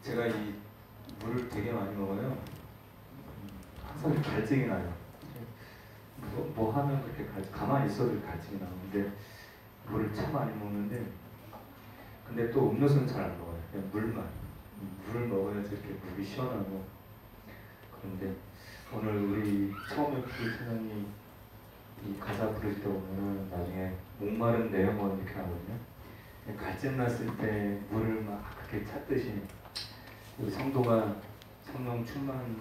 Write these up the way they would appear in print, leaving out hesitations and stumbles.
제가 이 물을 되게 많이 먹어요. 항상 갈증이 나요. 뭐 하면 그렇게 가만히 있어도 갈증이 나오는데 물을 참 많이 먹는데, 근데 또 음료수는 잘 안 먹어요. 그냥 물만. 물을 먹어야지 이렇게 물이 시원하고. 그런데 오늘 우리 처음에 부를 찬양이 이 가사 부를 때 보면 나중에 목마른 내 영혼 이렇게 하거든요. 갈증 났을 때 물을 막 그렇게 찾듯이 우리 성도가 성령 충만의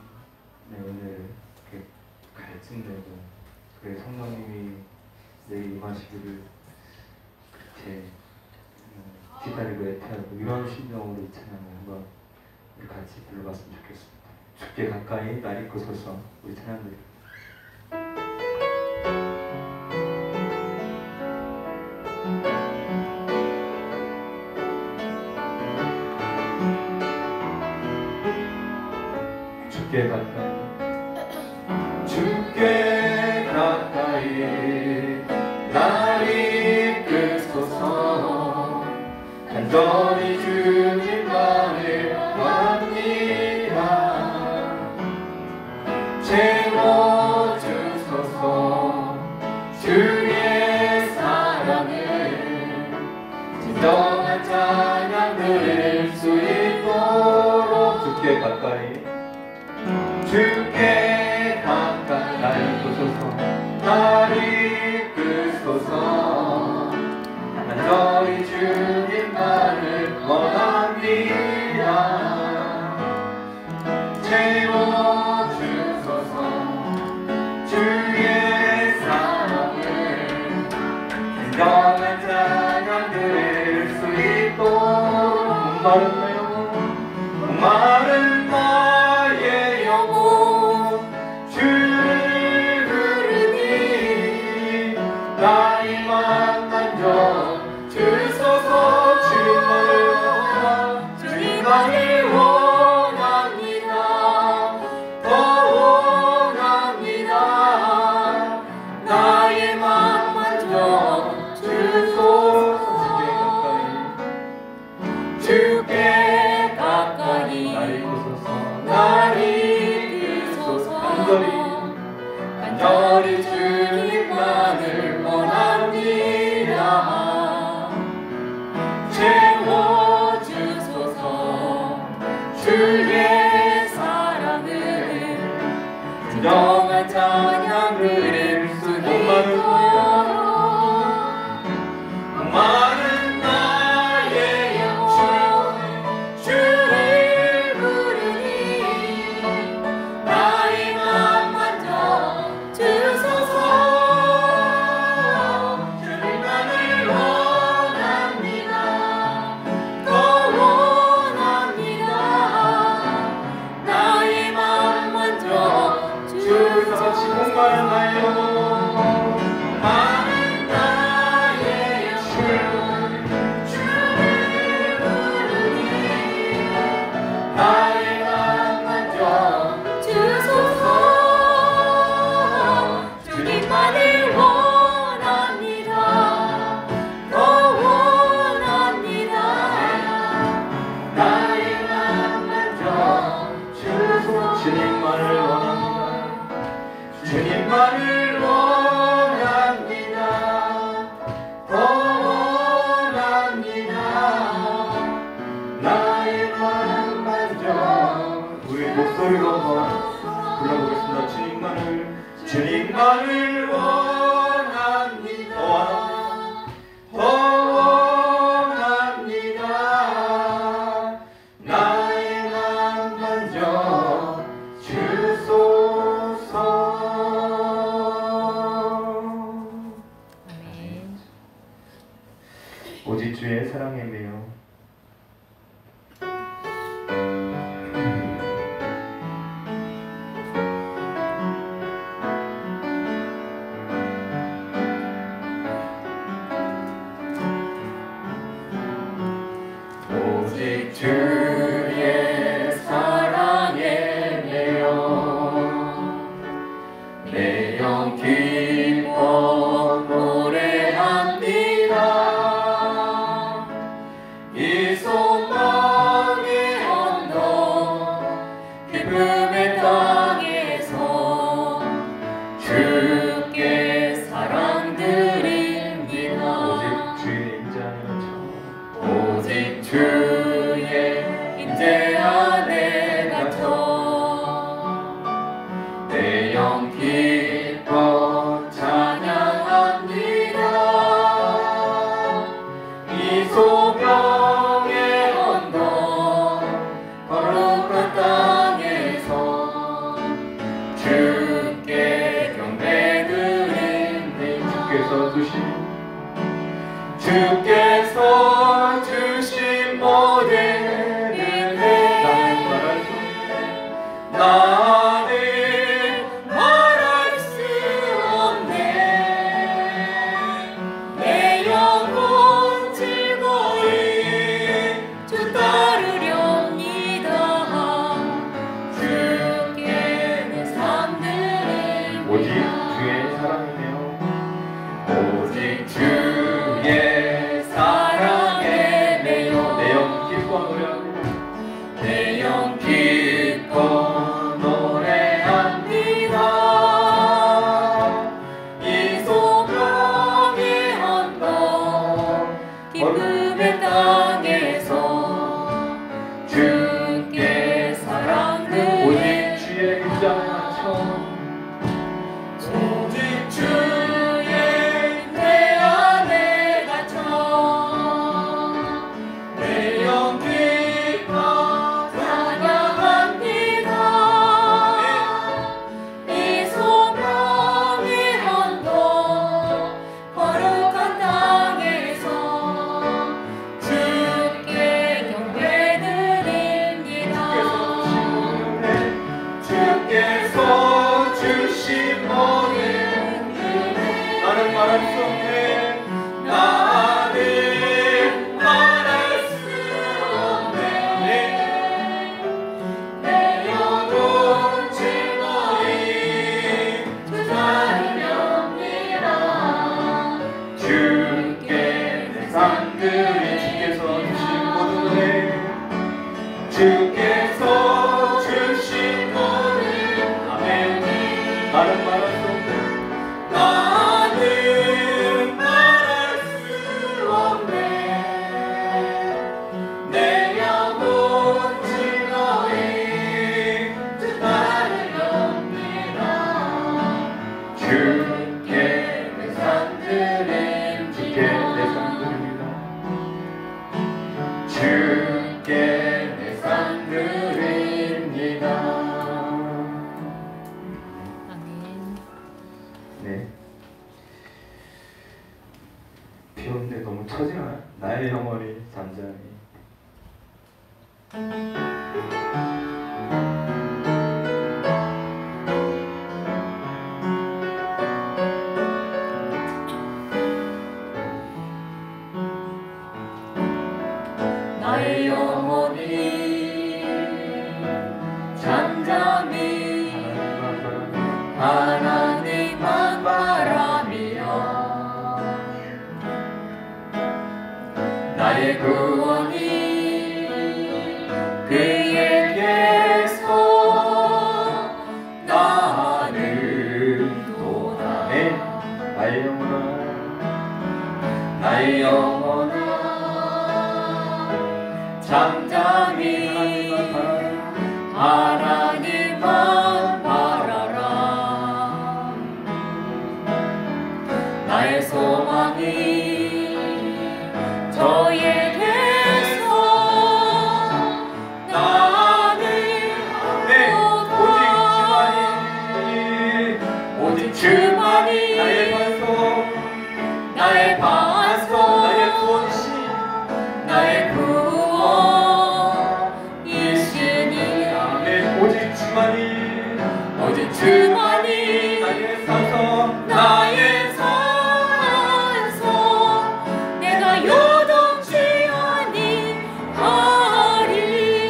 은혜를 이렇게 갈증내고, 그래 성령님이 내게 임하시기를 그렇게 기다리고 애태하고, 이런 심령으로 이 찬양을 한번 우리 같이 불러봤으면 좋겠습니다. 주께 가까이 날 입고 서서 우리 찬양 드립니다. 주께 가까이, 주께 가까이 날 이끄소서. 간절히 주님만을 원합니다. 채워주소서. 주의 사랑을 진정한 찬양 들을 수 있도록. 주께 가까이, 주께 가까이 날 이끄소서. 날 이끄소서. 간절히 주님만을 원합니다. 채워주소서. 주의 사랑을 진정한 찬양 들을 수 있도록. 목마른 나의 영혼 주를 부르니 나의 맘 만져 주소서. 주님만을 원합니다. 더 원합니다. 나의 맘 만져 주소서. 주께 가까이 날 이끄소서. 간절히 주님만을 원합니다. 채워주소서. 주의 사랑을 진정한 찬양 들을 수 있도록. 목마른 나의 영혼 주를 부르니 나의 맘 만져 주소서. 주님만을 원합니다. 더 원합니다. 나의 맘 만져 주소서. 목마른 나의 영혼, 목마른 나의 영혼 주를 부르니 나의 맘 만져 주소서. 주님만을 원합니다. 더 원합니다. 나의 맘 만져 주소서. 주님만을 원합니다. 주님만을 원합니다. 더 원합니다. 나의 맘 만져. 우리 목소리로 한번 불러보겠습니다. 주님만을 원합니다. 더 원합니다. 나의 맘 만져 주소서. 아멘. 오직 주의 사랑에 매여 오직 주의 사랑에 매여 내 영 기뻐 노래합니다. 이 소망의 언덕 기쁨의 땅에서 주께 사랑을 오직 주의 입장 맞춰 오직 주의 내 안에 갇혀 내 영 기뻐 찬양합니다. 이 소망의 언덕 거룩한 땅에서 주께 경배드립니다. 주께서 주신 모든 은혜 나는 말할 수 없네. 나는 말할 수 없네. 내 영혼 즐거이 주사르렵니다. 주께 내 삶들이 주께서 주신 모든 은혜 주께서 주신 모든 아멘. 나는 말할 수 없네. 나는 말할 수 없네. 내 영혼 즐거이 주사르렵니다. 주께 내 삶들이 주께 내 삶들입니다. 주께 내 삶들입니다. 아멘. 네. 비 오는데 너무 처지나요? 나의 영혼이 잠잠히 나의 영혼이 잠잠히 하나님만 바라며 나의 구원이 그에게서 나는도다. 네. 나의 영혼아 나의 영혼아 잠잠히 하나님만 바라라. 나의 소망이 저에게서 나는 네. 오직 주만이 나의 반석 나의 반석 나의 구원이시 나의 구원이시니 아멘. 오직 주만이 오직 주만이 나의 반석 나의 산성 내가 요동치 아니하리.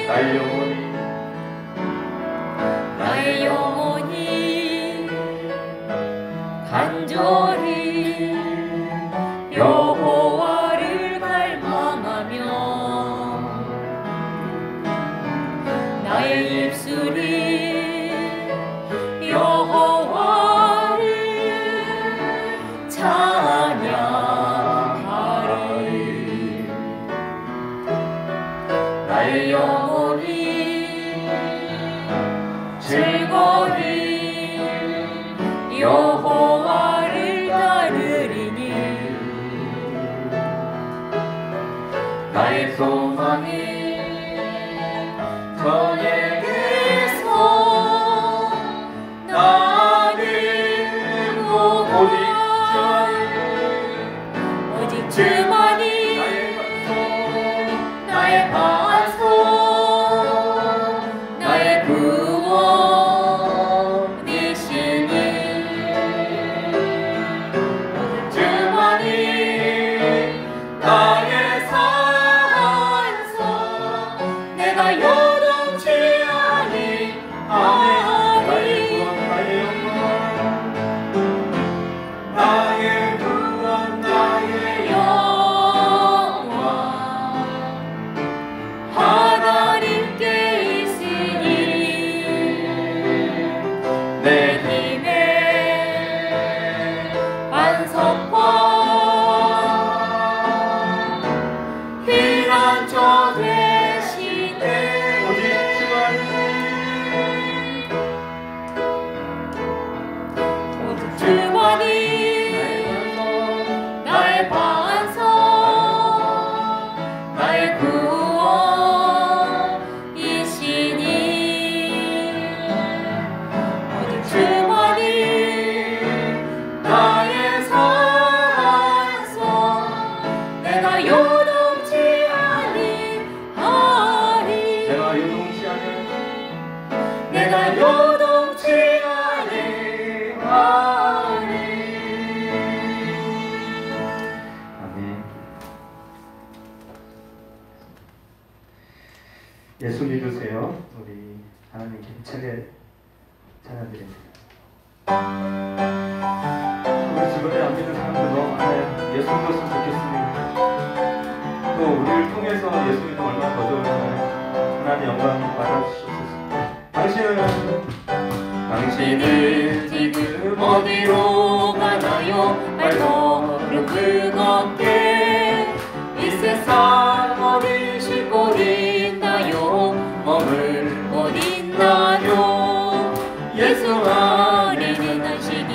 나의 영혼이 나의 영혼이 간절히 여호와를 갈망하며 나의 입술이 여호와를 찬양하리. 나의 영혼이 즐거이 여호와를 따르리니 나의 소망이 저에게서 나는 오직 주만이 나의 반석 나의 구원이시니 주만이 나의 산성 내가 요동치 되시네. 오직 주만이 오직 주만이 나의 반석, 나의 구원이시니. 오직 주만이 나의 산성, 내가 요동치 아니하리. 내가 요동치 않은 내가 요동치 아니하리. 아멘. 예수 믿으세요. 우리 하나님께 힘차게 찬양드립니다. 우리 주변에 안 믿는 사람들도 예수 믿었으면 좋겠습니다. 또 우리를 통해서 예수 믿으면 얼마나 더 좋을까요? 하나님 영광 받아주시옵소서. 당신은 지금 어디로 가나요? 발걸음 무겁게 이 세상 어디 싣고 있나요? 머물고 있나요? 예수 안에는 안식이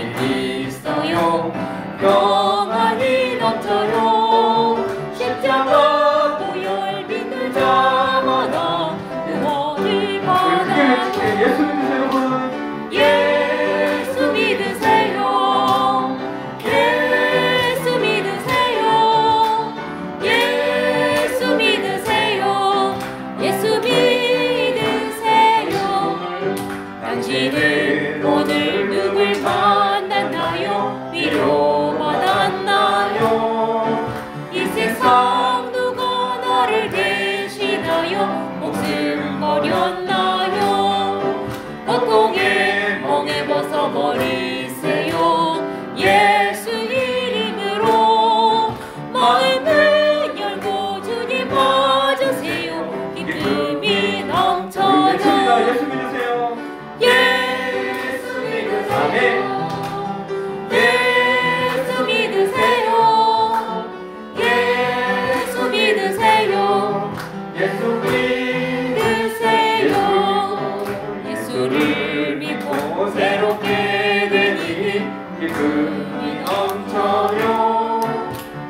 있어요. 평안이 넘쳐요. 십자가 보혈 믿는 자마다 응원을 받아. 예수 믿으세요, 여러분. 예수 믿으세요. 예수 믿으세요. 예수 믿으세요. 예수 믿으세요. 당신은 오늘 누굴 만났나요? 위로받았나요? 이 세상 누가 나를 대신하여 목숨 버렸나요? 고통에 멍에 벗어버리세요. 예수 이름으로 마음을 열고 주님 봐주세요. 기쁨이 넘쳐요. 예수 믿으세요. 예수 믿으세요. 예수 믿으세요. 예수 믿으세요. 예수 믿으세요. 예수를 믿고 새롭게 되니 기쁨이 넘쳐요.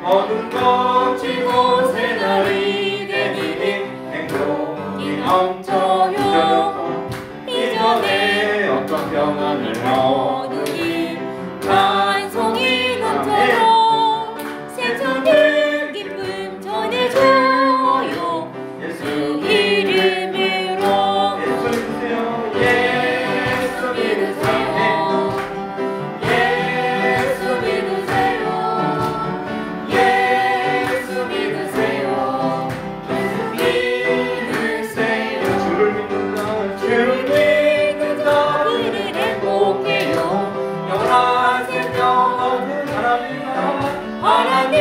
어둠 거치고 새날이 되니 행복이 넘쳐요. 이전에 어떤 평안을 얻으니 찬송이 넘쳐요. 세상의 기쁨 전해줘요. 예수 이름으로 예수 믿으세요. 예수 믿으세요. 예수 믿으세요. 예수 믿으세요. 믿으세요. 주를 믿는다. 주를 믿는 자들은 행복해요. 영원한 생명 얻는 하나님 하나님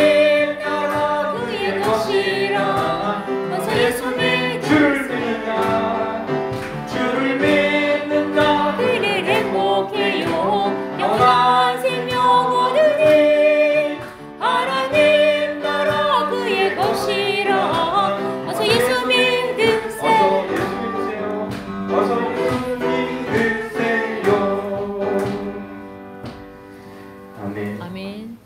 나라 그의 것이라. 어서 예수 믿는 주를 믿는다. 주를 믿는다. 그는 행복해요. 영원한 생명 얻으니 하나님 나라 그의 것이라. 어서 예수 믿으세요. 어서 예수 믿으세요. 어서 예수 믿으세요. 아멘. 아멘.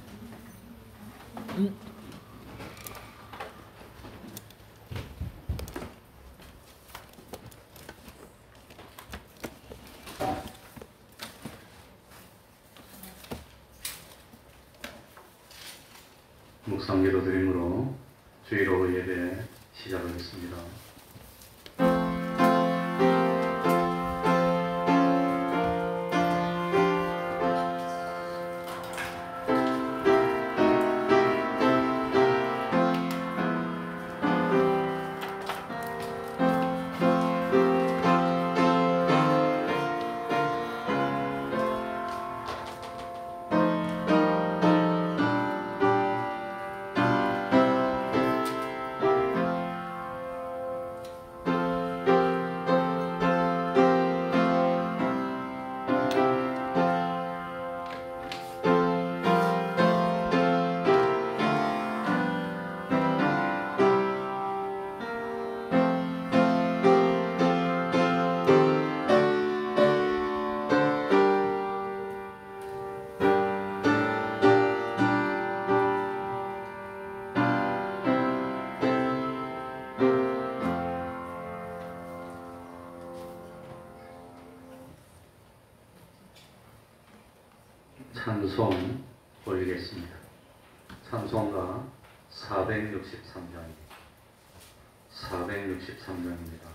묵상기도 드림으로 주일오후 예배 시작하겠습니다. 찬송 올리겠습니다. 찬송가 463장입니다. 463장입니다.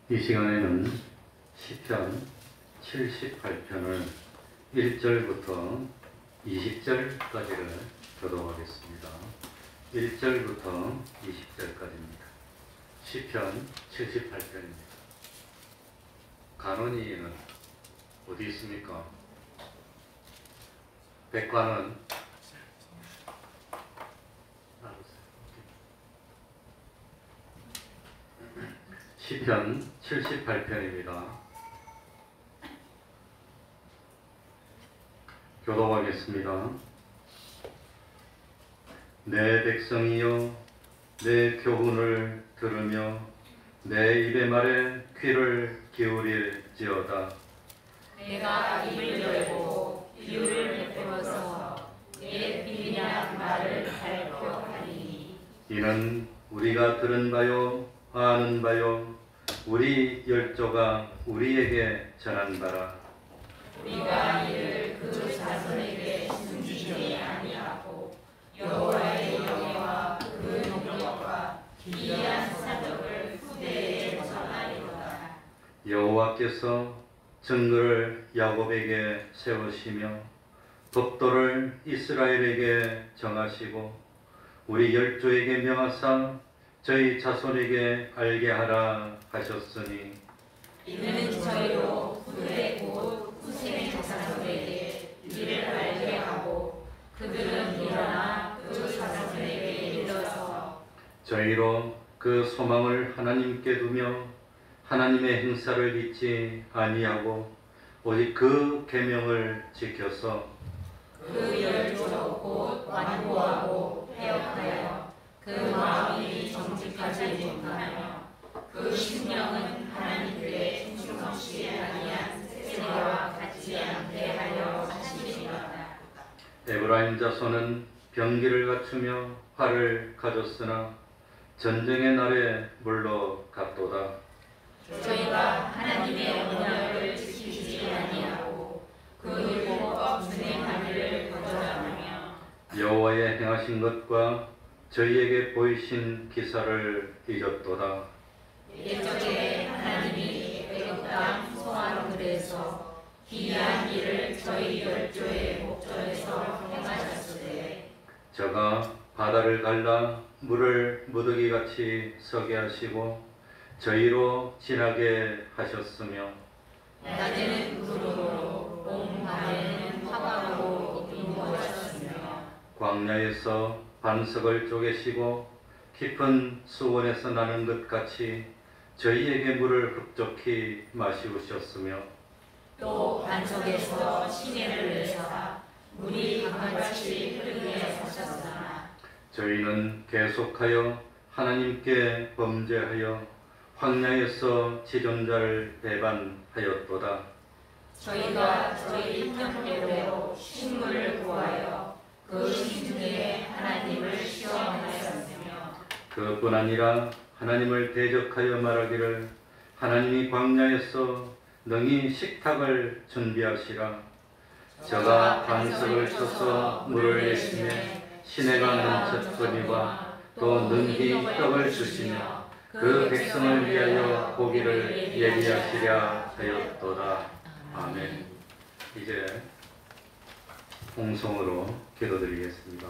이 시간에는 시편 78편을 1절부터 20절까지를 교독하겠습니다. 1절부터 20절까지입니다. 시편 78편입니다. 간원이는 어디 있습니까? 백관은 시편 78편입니다. 교독하겠습니다. 내 백성이여 내 교훈을 들으며 내 입의 말에 귀를 기울일지어다. 내가 입을 열고 귀를 베풀어서 내 비밀한 말을 발표하리니 이는 우리가 들은 바요 아는 바요 우리 열조가 우리에게 전한 바라. 우리가 이를 그 자손에게 숨기지 아니하고 여호와의 영예와 그 능력과 기이한 사적을 후대에 전하리로다. 여호와께서 정글을 야곱에게 세우시며 법도를 이스라엘에게 정하시고 우리 열조에게 명하사 저희 자손에게 알게 하라 하셨으니 이는 저희로 후대 곧 후생의 자손에게 이를 알게 하고 그들은 일어나 그 자손에게 일러서 저희로 그 소망을 하나님께 두며 하나님의 행사를 잊지 아니하고 오직 그 계명을 지켜서 그 열조 곧 완고하고 폐역하여 그 마음이 정직하지 못하며 그 심령은 하나님께 충성치 아니한 세대와 같지 않게 하려 하시리로다. 에브라임 자손은 병기를 갖추며 활을 가졌으나 전쟁의 날에 물러갔도다. 저희가 하나님의 언약을 지키지 아니하고 그 율법 준행하기를 거절하며 여호와의 행하신 것과 저희에게 보이신 기사를 잊었도다. 옛적에 하나님이 애굽 땅 소아들에서 기이한 일을 저희 열조의 목전에서 행하셨으되 저가 바다를 갈라 물을 무더기같이 서게 하시고 저희로 지나게 하셨으며 낮에는 구름으로 밤에는 화방으로 인도하셨으며 광야에서 반석을 쪼개시고 깊은 수원에서 나는 것 같이 저희에게 물을 흡족히 마시우셨으며 또 반석에서 시내를 내사 물이 강같이 흐르게 하셨으나 저희는 계속하여 하나님께 범죄하여 황야에서 지존자를 배반하였도다. 저희가 저희 형편대로 식물을 구하여 그 심중에 하나님을 시험하였으며 그뿐 아니라 하나님을 대적하여 말하기를 하나님이 광야에서 능히 식탁을 준비하시라. 저가 반석을 쳐서 물을 내심에 시내가 넘쳤거니와 또 능히 떡을 주시며 그 백성을 위하여 고기를 예비하시려 하였도다. 아멘. 이제 홍성으로 기도드리겠습니다.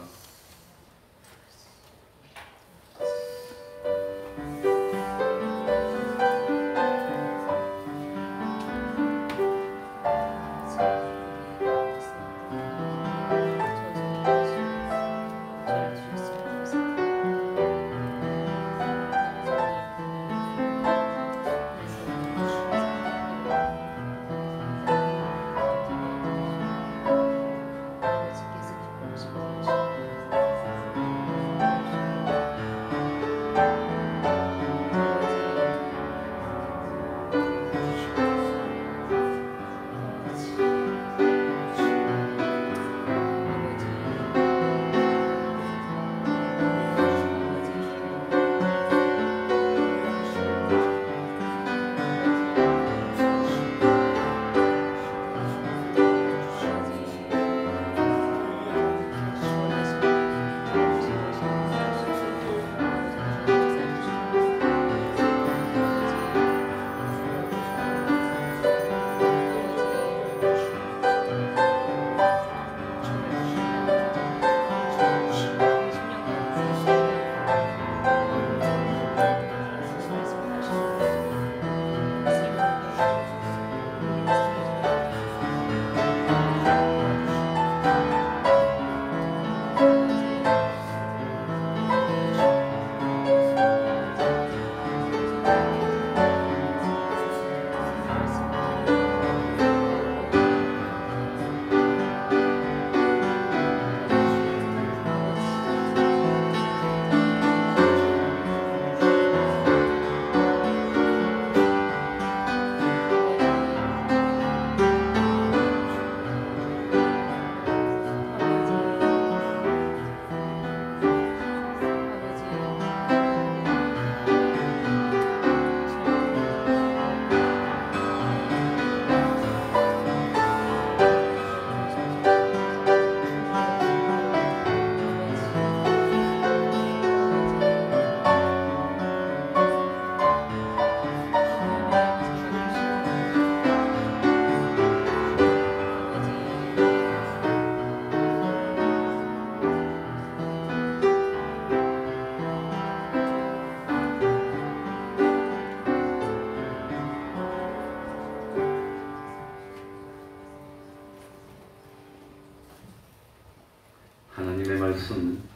하나님의 말씀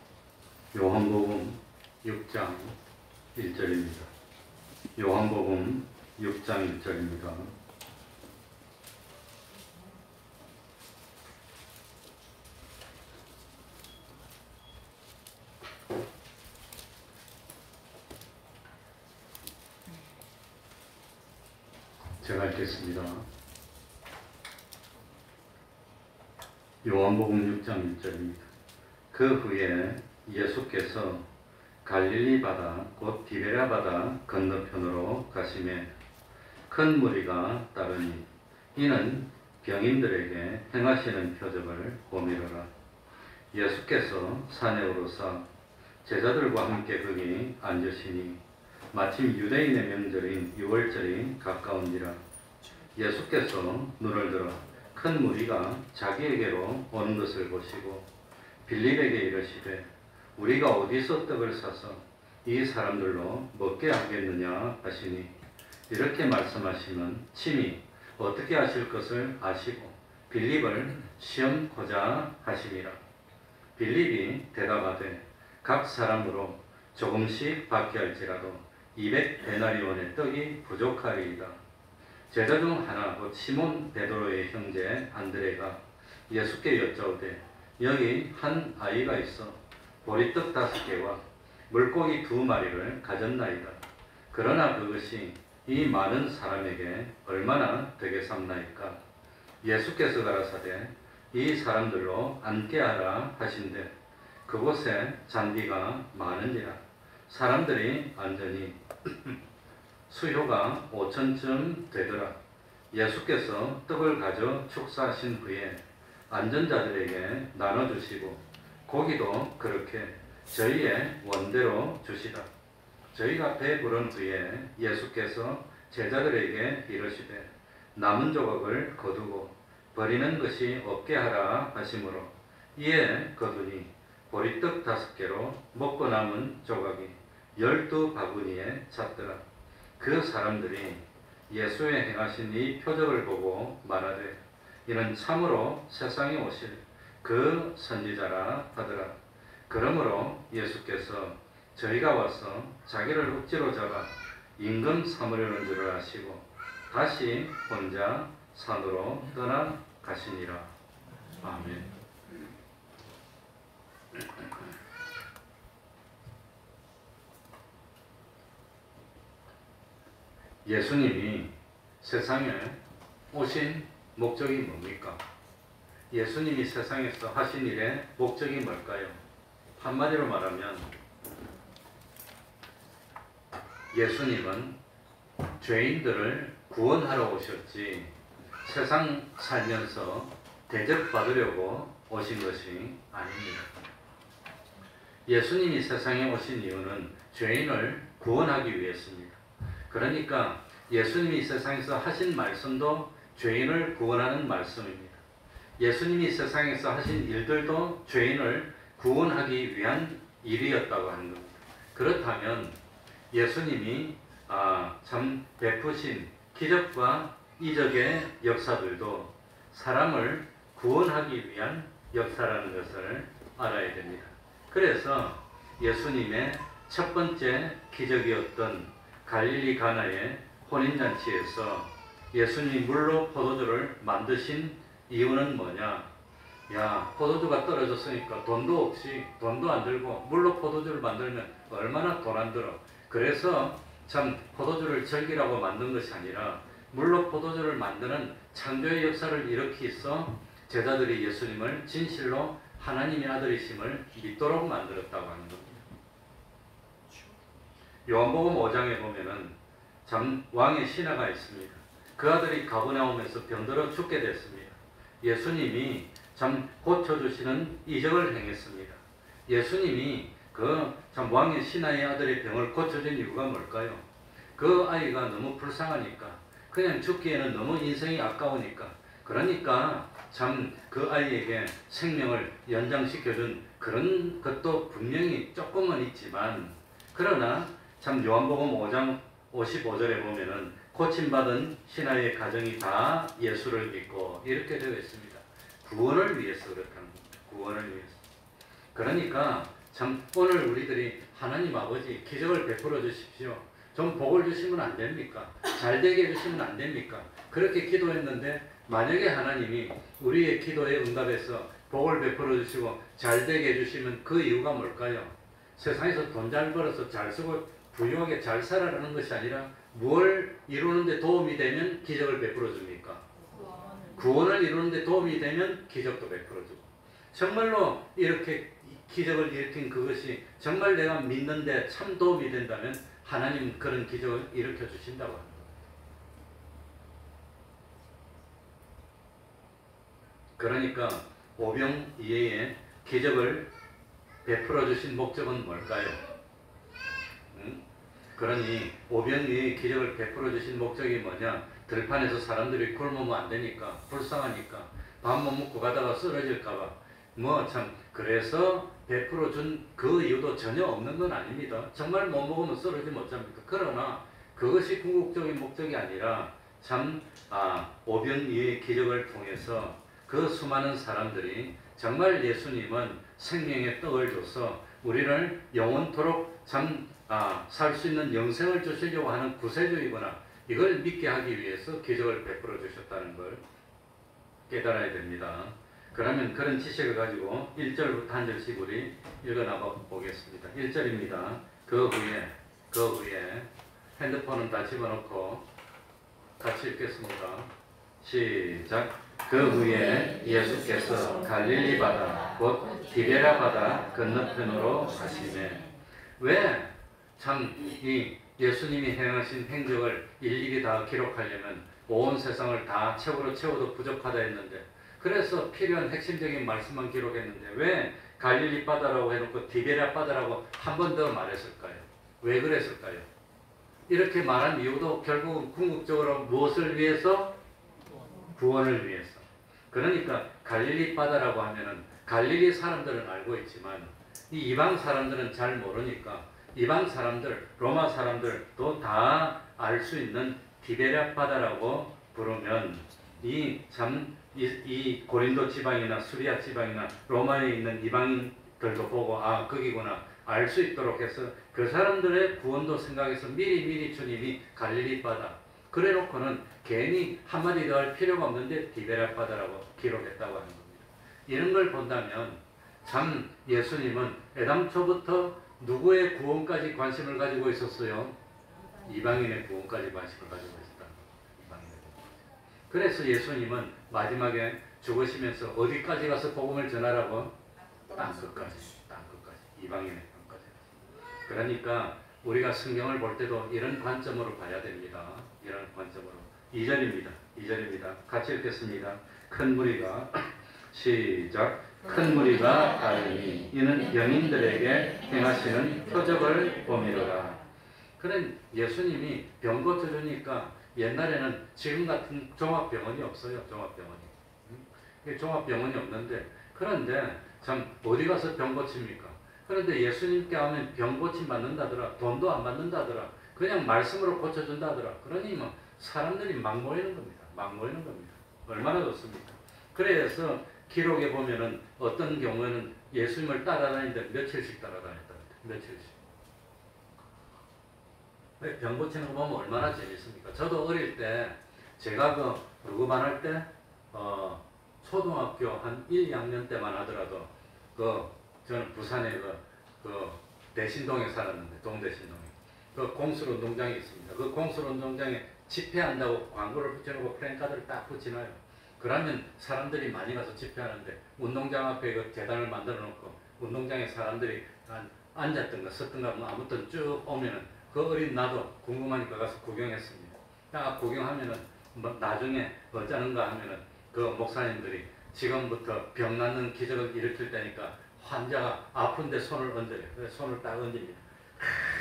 요한복음 6장 1절입니다. 요한복음 6장 1절입니다. 제가 읽겠습니다. 요한복음 6장 1절입니다. 그 후에 예수께서 갈릴리 바다 곧 디베랴 바다 건너편으로 가시매 큰 무리가 따르니 이는 병인들에게 행하시는 표적을 보미러라. 예수께서 산에 오르사 제자들과 함께 거기 앉으시니 마침 유대인의 명절인 유월절이 가까운지라. 예수께서 눈을 들어 큰 무리가 자기에게로 오는 것을 보시고 빌립에게 이르시되 우리가 어디서 떡을 사서 이 사람들로 먹게 하겠느냐 하시니 이렇게 말씀하시면 친히 어떻게 하실 것을 아시고 빌립을 시험코자 하시니라. 빌립이 대답하되 각 사람으로 조금씩 받게 할지라도 200데나리온의 떡이 부족하리이다. 제자 중 하나 곧 시몬 베드로의 형제 안드레가 예수께 여짜오되 여기 한 아이가 있어 보리떡 5개와 물고기 2마리를 가졌나이다. 그러나 그것이 이 많은 사람에게 얼마나 되겠삼나이까. 예수께서 가라사대 이 사람들로 앉게 하라 하신대 그곳에 잔디가 많으니라. 사람들이 앉으니 수효가 5,000쯤 되더라. 예수께서 떡을 가져 축사하신 후에 앉은 자들에게 나눠주시고 고기도 그렇게 저희의 원대로 주시다. 저희가 배부른 후에 예수께서 제자들에게 이르시되 남은 조각을 거두고 버리는 것이 없게 하라 하시므로 이에 거두니 보리떡 5개로 먹고 남은 조각이 12바구니에 찼더라. 그 사람들이 예수의 행하신 이 표적을 보고 말하되 이는 참으로 세상에 오실 그 선지자라 하더라. 그러므로 예수께서 저희가 와서 자기를 억지로 잡아 임금 삼으려는 줄을 아시고 다시 혼자 산으로 떠나가시니라. 아멘. 예수님이 세상에 오신 목적이 뭡니까? 예수님이 세상에서 하신 일의 목적이 뭘까요? 한마디로 말하면 예수님은 죄인들을 구원하러 오셨지 세상 살면서 대접받으려고 오신 것이 아닙니다. 예수님이 세상에 오신 이유는 죄인을 구원하기 위해서입니다. 그러니까 예수님이 세상에서 하신 말씀도 죄인을 구원하는 말씀입니다. 예수님이 세상에서 하신 일들도 죄인을 구원하기 위한 일이었다고 하는 겁니다. 그렇다면 예수님이 참 베푸신 기적과 이적의 역사들도 사람을 구원하기 위한 역사라는 것을 알아야 됩니다. 그래서 예수님의 첫 번째 기적이었던 갈릴리 가나의 혼인잔치에서 예수님이 물로 포도주를 만드신 이유는 뭐냐? 야, 포도주가 떨어졌으니까 돈도 안 들고 물로 포도주를 만들면 얼마나 돈 안 들어. 그래서 참 포도주를 즐기라고 만든 것이 아니라 물로 포도주를 만드는 창조의 역사를 일으키서 제자들이 예수님을 진실로 하나님의 아들이심을 믿도록 만들었다고 하는 겁니다. 요한복음 5장에 보면은 참 왕의 신하가 있습니다. 그 아들이 가버나움에서 병들어 죽게 됐습니다. 예수님이 참 고쳐주시는 이적을 행했습니다. 예수님이 그 참 왕의 신하의 아들의 병을 고쳐준 이유가 뭘까요? 그 아이가 너무 불쌍하니까 그냥 죽기에는 너무 인생이 아까우니까 그러니까 참 그 아이에게 생명을 연장시켜준 그런 것도 분명히 조금은 있지만 그러나 참 요한복음 5장 55절에 보면은 고침받은 신하의 가정이 다 예수를 믿고 이렇게 되어 있습니다. 구원을 위해서 그렇다는 겁니다. 구원을 위해서. 그러니까 참 오늘 우리들이 하나님 아버지 기적을 베풀어 주십시오. 좀 복을 주시면 안 됩니까? 잘 되게 해주시면 안 됩니까? 그렇게 기도했는데 만약에 하나님이 우리의 기도에 응답해서 복을 베풀어 주시고 잘 되게 해주시면 그 이유가 뭘까요? 세상에서 돈 잘 벌어서 잘 쓰고 부유하게 잘 살아라는 것이 아니라 무엇을 이루는데 도움이 되면 기적을 베풀어 줍니까? 구원을 이루는데 도움이 되면 기적도 베풀어 주고 정말로 이렇게 기적을 일으킨 그것이 정말 내가 믿는데 참 도움이 된다면 하나님 그런 기적을 일으켜 주신다고 합니다. 그러니까 오병이어의 기적을 베풀어 주신 목적은 뭘까요? 그러니 오병이어의 기적을 베풀어 주신 목적이 뭐냐? 들판에서 사람들이 굶으면 안 되니까, 불쌍하니까, 밥 못 먹고 가다가 쓰러질까봐, 뭐 참, 그래서 베풀어 준 그 이유도 전혀 없는 건 아닙니다. 정말 못 먹으면 쓰러지면 어쩝니까? 그러나 그것이 궁극적인 목적이 아니라 참, 오병이의 기적을 통해서 그 수많은 사람들이 정말 예수님은 생명의 떡을 줘서 우리를 영원토록 참, 살 수 있는 영생을 주시려고 하는 구세주이구나. 이걸 믿게 하기 위해서 기적을 베풀어 주셨다는 걸 깨달아야 됩니다. 그러면 그런 지식을 가지고 1절부터 한 절씩 우리 읽어나가 보겠습니다. 1절입니다. 그 후에 핸드폰은 다 집어넣고 같이 읽겠습니다. 시작. 그 후에 예수께서 갈릴리 바다 곧 디베라 바다 건너편으로 가시매. 왜 참 이 예수님이 행하신 행적을 일일이 다 기록하려면 온 세상을 다 책으로 채워도 부족하다 했는데, 그래서 필요한 핵심적인 말씀만 기록했는데 왜 갈릴리 바다라고 해놓고 디베라 바다라고 한 번 더 말했을까요? 왜 그랬을까요? 이렇게 말한 이유도 결국은 궁극적으로 무엇을 위해서? 구원을 위해서. 그러니까 갈릴리 바다라고 하면은 갈릴리 사람들은 알고 있지만 이 이방 사람들은 잘 모르니까 이방 사람들, 로마 사람들도 다 알 수 있는 디베랴 바다라고 부르면 이 고린도 지방이나 수리아 지방이나 로마에 있는 이방인들도 보고 거기구나 알 수 있도록 해서 그 사람들의 구원도 생각해서 미리 주님이 갈릴리 바다 그래 놓고는 괜히 한마디 더 할 필요가 없는데 디베랴 바다라고 기록했다고 하는 겁니다. 이런 걸 본다면 참 예수님은 애당초부터 누구의 구원까지 관심을 가지고 있었어요? 이방인의 구원까지 관심을 가지고 있었다. 이방인의 구원. 그래서 예수님은 마지막에 죽으시면서 어디까지 가서 복음을 전하라고? 땅끝까지. 이방인의 땅까지. 그러니까 우리가 성경을 볼 때도 이런 관점으로 봐야 됩니다. 이런 관점으로. 2절입니다. 같이 읽겠습니다. 큰 무리가 시작. 큰 무리가 따르니 이는 병인들에게 행하시는 표적을 보미로라. 그런 예수님이 병 고쳐주니까 옛날에는 지금 같은 종합병원이 없어요. 종합병원이 없는데, 그런데 참 어디 가서 병 고칩니까? 그런데 예수님께 하면 병 고침 받는다더라. 돈도 안 받는다더라. 그냥 말씀으로 고쳐준다더라. 그러니 뭐 사람들이 막 모이는 겁니다. 얼마나 좋습니까? 그래서 기록에 보면은 어떤 경우에는 예수님을 따라다니는데 며칠씩 따라다녔답니다. 며칠씩. 병 고치는 거 보면 얼마나 재밌습니까? 저도 어릴 때 제가 누구만 때 초등학교 한 1, 2학년 때만 하더라도 저는 부산에 대신동에 살았는데, 동대신동에 공술 운동장이 있습니다. 그 공술 운동장에 집회한다고 광고를 붙여놓고 플랜카드를 딱 붙이나요. 그러면 사람들이 많이 가서 집회하는데 운동장 앞에 계단을 만들어 놓고 운동장에 사람들이 앉았던가 섰던가 뭐 아무튼 쭉 오면은 그 어린 나도 궁금하니까 가서 구경했습니다. 딱 구경하면은 나중에 어쩌는가 하면은 그 목사님들이 지금부터 병 낫는 기적을 일으킬 때니까 환자가 아픈데 손을 얹어요. 손을 딱 얹습니다.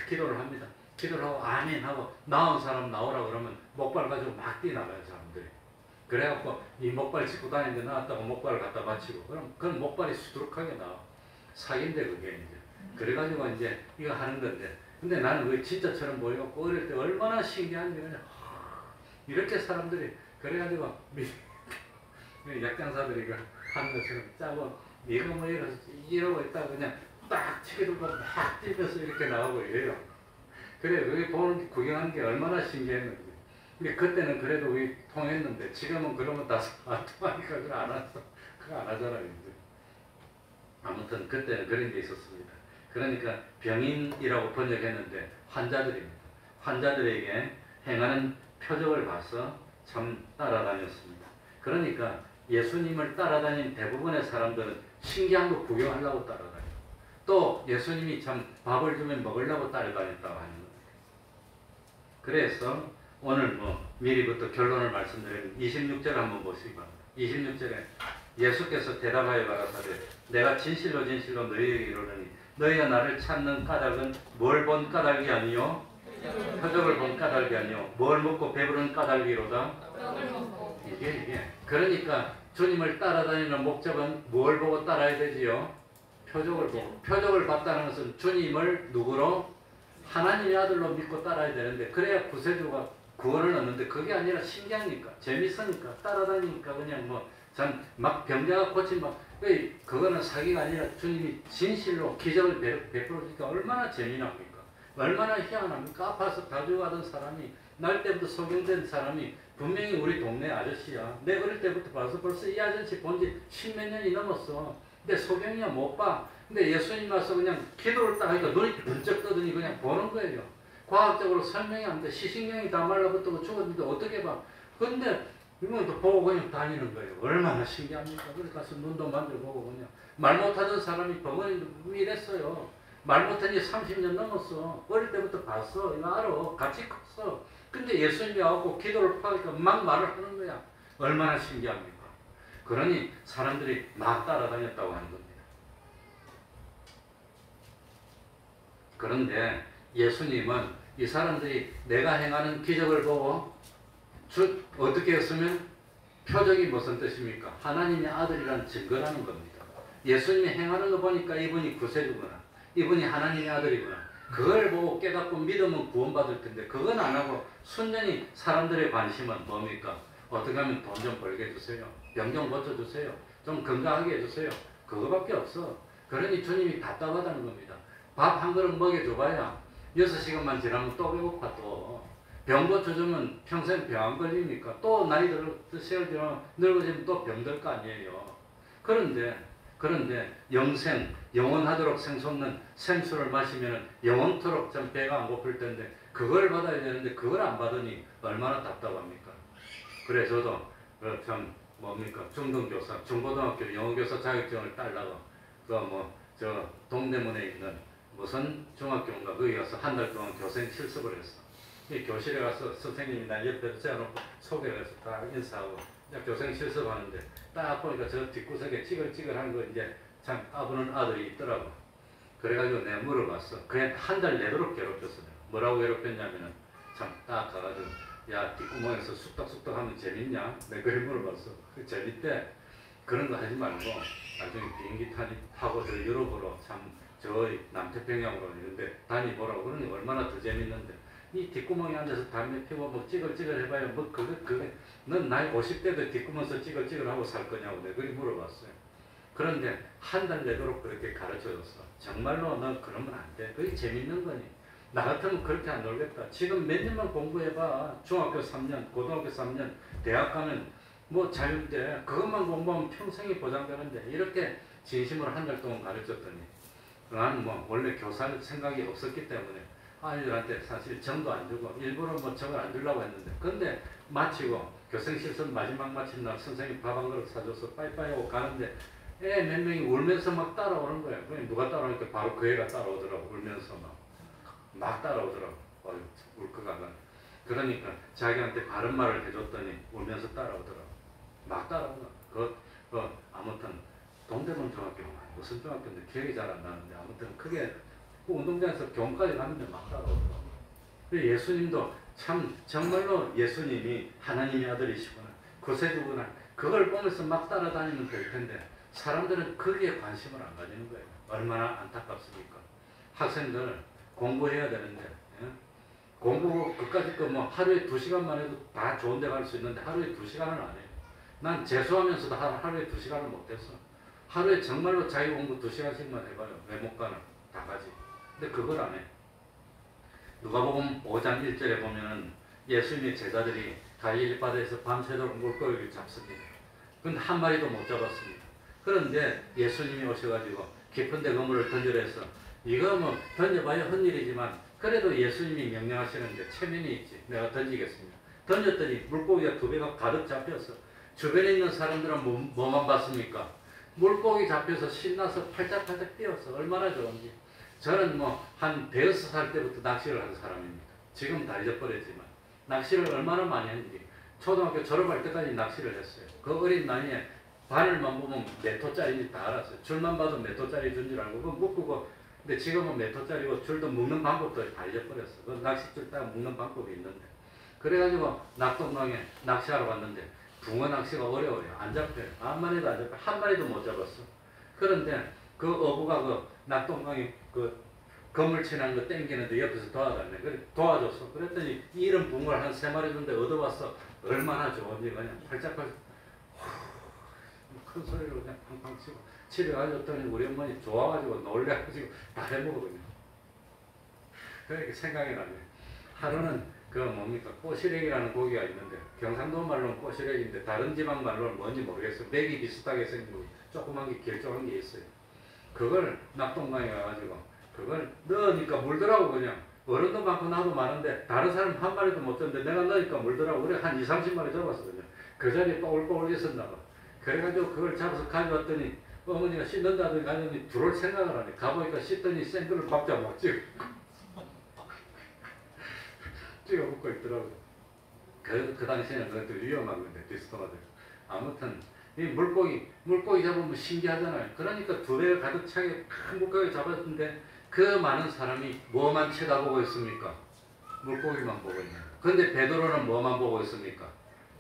기도를 합니다. 기도를 하고 아멘 하고 나온 사람 나오라 그러면 목발 가지고 막 뛰어나가요, 사람들이. 그래갖고 이 목발 짚고 다니는데 나왔다고 목발을 갖다 바치고 그럼 그건 목발이 수두룩하게 나와. 사기인데 그게 이제. 그래가지고 이제 이거 하는 건데, 근데 나는 그게 진짜처럼 보여갖고 어릴 때 얼마나 신기한지 그냥 이렇게 사람들이 그래가지고 약장사들이 하는 것처럼 짜고 이거 뭐 이러고 있다가 그냥 딱 치게 들고 막 뛰면서 이렇게 나오고 이래요. 그래 그게 보는 구경하는 게 얼마나 신기했는지. 근데 그때는 그래도 우리 통했는데 지금은 그러면 다 통하니까 그거 안 하잖아요. 이제. 아무튼 그때는 그런 게 있었습니다. 그러니까 병인이라고 번역했는데 환자들입니다. 환자들에게 행하는 표적을 봐서 참 따라다녔습니다. 그러니까 예수님을 따라다닌 대부분의 사람들은 신기한 거 구경하려고 따라다녀요. 또 예수님이 참 밥을 주면 먹으려고 따라다녔다고 하는 겁니다. 그래서 오늘 미리부터 결론을 말씀드리면 26절 한번 보시기 바랍니다. 26절에 예수께서 대답하여 가라사대 내가 진실로 너희에게 이르노니 너희가 나를 찾는 까닭은 뭘 본 까닭이 아니요 표적을 본 까닭이 아니요 뭘 먹고 배부른 까닭이로다. 떡을 먹고 이게 그러니까 주님을 따라다니는 목적은 뭘 보고 따라야 되지요? 표적을 보고. 표적을 봤다는 것은 주님을 누구로? 하나님의 아들로 믿고 따라야 되는데 그래야 구세주가 구원을 얻는데 그게 아니라 신기하니까 재밌으니까 따라다니니까 그냥 뭐 참 막 병자가 고친 막 그거는 사기가 아니라 주님이 진실로 기적을 베풀어 주니까 얼마나 재미납니까? 얼마나 희한합니까? 아파서 가져가던 사람이 날 때부터 소경된 사람이 분명히 우리 동네 아저씨야. 내 어릴 때부터 봐서 벌써 이 아저씨 본 지 십몇 년이 넘었어. 근데 소경이야 못 봐. 근데 예수님 와서 그냥 기도를 딱 하니까 눈이 번쩍 뜨더니 그냥 보는 거예요. 과학적으로 설명이 안 돼. 시신경이 다 말라붙고 죽었는데 어떻게 봐. 근데 이건 또 보고 그냥 다니는 거예요. 얼마나 신기합니까? 그래서 가서 눈도 만져보고 그냥. 말 못하던 사람이 병원에 이랬어요. 말 못한 지 30년 넘었어. 어릴 때부터 봤어. 이거 알아. 같이 컸어. 근데 예수님이 와갖고 기도를 파니까 막 말을 하는 거야. 얼마나 신기합니까? 그러니 사람들이 막 따라다녔다고 하는 겁니다. 그런데 예수님은 이 사람들이 내가 행하는 기적을 보고 어떻게 했으면 표적이 무슨 뜻입니까? 하나님의 아들이라는 증거라는 겁니다. 예수님이 행하는 거 보니까 이분이 구세주구나. 이분이 하나님의 아들이구나. 그걸 보고 깨닫고 믿으면 구원받을 텐데 그건 안 하고 순전히 사람들의 관심은 뭡니까? 어떻게 하면 돈 좀 벌게 해주세요. 병 좀 고쳐주세요. 좀 건강하게 해주세요. 그거밖에 없어. 그러니 주님이 답답하다는 겁니다. 밥 한 그릇 먹여줘봐야 6시간만 지나면 또 배고파 또. 병 고쳐주면 평생 병 안 걸립니까? 또 나이 들어 늙어지면 또 병들 거 아니에요. 그런데 영생, 영원하도록 생솟는 생수를 마시면 영원토록 참 배가 안 고플 텐데 그걸 받아야 되는데 그걸 안 받으니 얼마나 답답합니까? 그래 저도 참 뭡니까 중등교사, 중고등학교 영어교사 자격증을 따려고 저 동대문에 있는 무슨 중학교인가 거기 가서 한 달 동안 교생 실습을 했어. 이 교실에 가서 선생님이 날 옆에 세워놓고 소개해서 딱 인사하고 교생 실습하는데 딱 보니까 저 뒷구석에 찌글찌글한 거 이제 참 까부는 아들이 있더라고. 그래가지고 내가 물어봤어. 그냥 한 달 내도록 괴롭혔어. 뭐라고 괴롭혔냐면은 참 딱 가가지고 야 뒷구멍에서 쑥덕쑥덕 하면 재밌냐? 내가 그걸 물어봤어. 재밌대. 그런 거 하지 말고 나중에 비행기 타고 저 유럽으로 참 저 남태평양으로 이런데 다니보라고. 그러니 얼마나 더 재밌는데 이 뒷구멍에 앉아서 담배 피고 뭐 찌글찌글 해봐야 뭐 그게 넌 나이 50대도 뒷구멍에서 찌글찌글하고 살 거냐고 내가 그렇게 물어봤어요. 그런데 한 달 내도록 그렇게 가르쳐줬어. 정말로 넌 그러면 안 돼. 그게 재밌는 거니. 나 같으면 그렇게 안 놀겠다. 지금 몇 년만 공부해봐. 중학교 3년, 고등학교 3년, 대학 가면 뭐 자유인데 그것만 공부하면 평생이 보장되는데 이렇게 진심으로 한 달 동안 가르쳤더니 나는 뭐 원래 교사 생각이 없었기 때문에 아이들한테 사실 정도 안 주고 일부러 뭐 정을 안 주려고 했는데 근데 마치고 교생 실습 마지막 마친 날 선생님 밥 한 그릇 사줘서 빠이빠이 하고 가는데 애 몇 명이 울면서 막 따라오는 거예요. 그냥 누가 따라오니까 바로 그 애가 따라오더라고. 울면서 막 따라오더라고. 울컥하다. 그러니까 자기한테 바른 말을 해줬더니 울면서 따라오더라고. 막 따라오더라고. 아무튼 동대문 중학교 무슨 중학교인데 기억이 잘 안 나는데 아무튼 크게 그 운동장에서 경까지 갔는데 막 따라오더라고. 예수님도 참 정말로 예수님이 하나님의 아들이시구나. 구세주구나. 그걸 보면서 막 따라다니면 될 텐데 사람들은 거기에 관심을 안 가지는 거예요. 얼마나 안타깝습니까? 학생들 공부해야 되는데 공부 그까짓 거 뭐 하루에 2시간만 해도 다 좋은 데 갈 수 있는데 하루에 2시간을 안 해요. 난 재수하면서도 하루에 2시간을 못했어. 하루에 정말로 자기 공부 2시간씩만 해봐요. 왜 못 가나? 다 가지. 근데 그걸 안 해. 누가복음 5장 1절에 보면은 예수님의 제자들이 갈릴리 바다에서 밤새도록 물고기를 잡습니다. 근데 한 마리도 못 잡았습니다. 그런데 예수님이 오셔가지고 깊은 데 그물을 던지려 해서 이거 뭐 던져봐야 헛일이지만 그래도 예수님이 명령하시는데 체면이 있지. 내가 던지겠습니다. 던졌더니 물고기가 2배가 가득 잡혔어. 주변에 있는 사람들은 뭐만 봤습니까? 물고기 잡혀서 신나서 팔짝팔짝 뛰었어. 얼마나 좋은지. 저는 뭐 한 5살 때부터 낚시를 한 사람입니다. 지금 다 잊어버렸지만 낚시를 얼마나 많이 했는지. 초등학교 졸업할 때까지 낚시를 했어요. 그 어린 나이에 바늘만 보면 몇 호짜리인지 다 알았어요. 줄만 봐도 몇 호짜리 준 줄 알고 그거 묶고 근데 지금은 몇 호짜리고 줄도 묶는 방법도 다 잊어버렸어. 그 낚싯줄 딱 묶는 방법이 있는데. 그래가지고 낙동강에 낚시하러 갔는데 붕어 낚시가 어려워요. 안 잡혀요. 한 마리도 안 잡혀요. 한 마리도 못 잡았어. 그런데 그 어부가 그 낙동강에 그 건물 치는 거 땡기는데 옆에서 도와달래. 그래 도와줬어. 그랬더니 이런 붕어를 한 3마리 준데 얻어왔어. 얼마나 좋은지 그냥 팔짝팔짝 큰 소리로 그냥 팡팡 치고 집에 가졌더니 우리 어머니 좋아가지고 놀래가지고 다 해먹어 그냥. 그러니까 생각이 나네. 하루는 그 뭡니까 꼬시래기라는 고기가 있는데 경상도 말로는 꼬시래기인데 다른 지방 말로는 뭔지 모르겠어요. 맥이 비슷하게 생기고 조그만 게 길쭉한 게 있어요. 그걸 낙동강에 가가지고 그걸 넣으니까 물더라고. 그냥 어른도 많고 나도 많은데 다른 사람 한 마리도 못 잡는데 내가 넣으니까 물더라고. 그래 한 20-30마리 잡았어. 그냥 그 자리에 뽀글뽀글 있었나 봐. 그래가지고 그걸 잡아서 가져왔더니 어머니가 씻는다더니 가더니 들어올 생각을 하네. 가보니까 씻더니 생글을 밥자 못 찍어 먹고 있더라고. 그 당시에는 그것도 위험한 건데 디스토마들. 아무튼 이 물고기 잡으면 신기하잖아요. 그러니까 두 배가 가득 차게 큰 물고기 잡았는데 그 많은 사람이 뭐만 쳐다보고 있습니까? 물고기만 보고 있는. 그런데 베드로는 뭐만 보고 있습니까?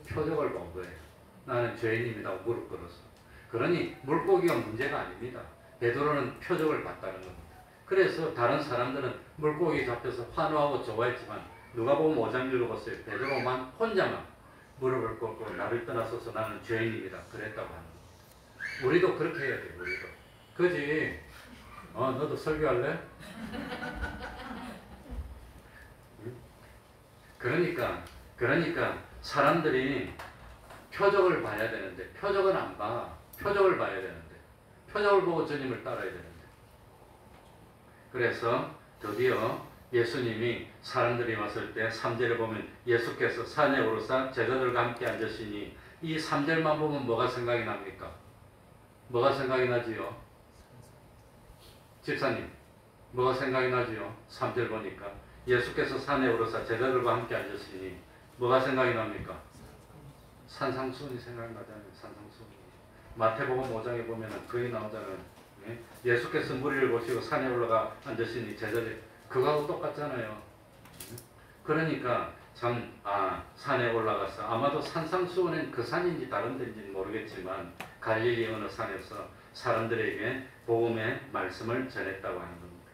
표적을 본 거예요. 나는 죄인입니다. 무릎 꿇었어. 그러니 물고기가 문제가 아닙니다. 베드로는 표적을 봤다는 겁니다. 그래서 다른 사람들은 물고기 잡혀서 환호하고 좋아했지만 누가 보면 5장 읽어봤어요. 베드로만 혼자만 무릎을 꿇고 나를 떠나서서 나는 죄인입니다. 그랬다고 하는 거예요. 우리도 그렇게 해야 돼. 우리도. 그지? 너도 설교할래? 그러니까 사람들이 표적을 봐야 되는데 표적은 안 봐. 표적을 봐야 되는데 표적을 보고 주님을 따라야 되는데. 그래서 드디어 예수님이 사람들이 왔을 때 3절에 보면 예수께서 산에 오르사 제자들과 함께 앉으시니 이 3절만 보면 뭐가 생각이 납니까? 뭐가 생각이 나지요? 집사님 뭐가 생각이 나지요? 3절 보니까 예수께서 산에 오르사 제자들과 함께 앉으시니 뭐가 생각이 납니까? 산상수훈이 생각이 나잖아요. 산상수훈이. 마태복음 5장에 보면 거기 나오잖아요. 예수께서 무리를 보시고 산에 올라가 앉으시니 제자들 그거하고 똑같잖아요. 그러니까 참 산에 올라가서 아마도 산상수훈은 그 산인지 다른 데인지는 모르겠지만 갈릴리 어느 산에서 사람들에게 복음의 말씀을 전했다고 하는 겁니다.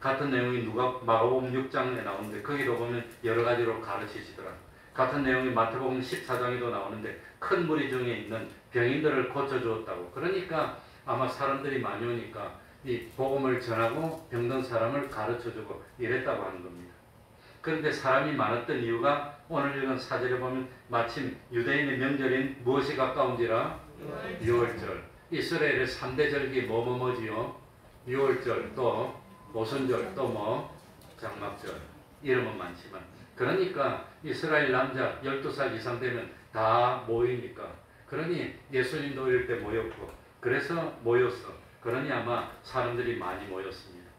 같은 내용이 마가복음 6장에 나오는데 거기도 보면 여러 가지로 가르치시더라. 같은 내용이 마태복음 14장에도 나오는데 큰 무리 중에 있는 병인들을 고쳐주었다고. 그러니까 아마 사람들이 많이 오니까 이 복음을 전하고 병든 사람을 가르쳐주고 이랬다고 하는 겁니다. 그런데 사람이 많았던 이유가 오늘 읽은 4절에 보면 마침 유대인의 명절인 무엇이 가까운지라? 유월절. 이스라엘의 3대 절기 뭐지요? 유월절, 또 오순절, 또 장막절. 이름은 많지만 그러니까 이스라엘 남자 12살 이상 되면 다 모이니까 그러니 예수님도 이럴 때 모였고 그래서 모였어. 그러니 아마 사람들이 많이 모였습니다.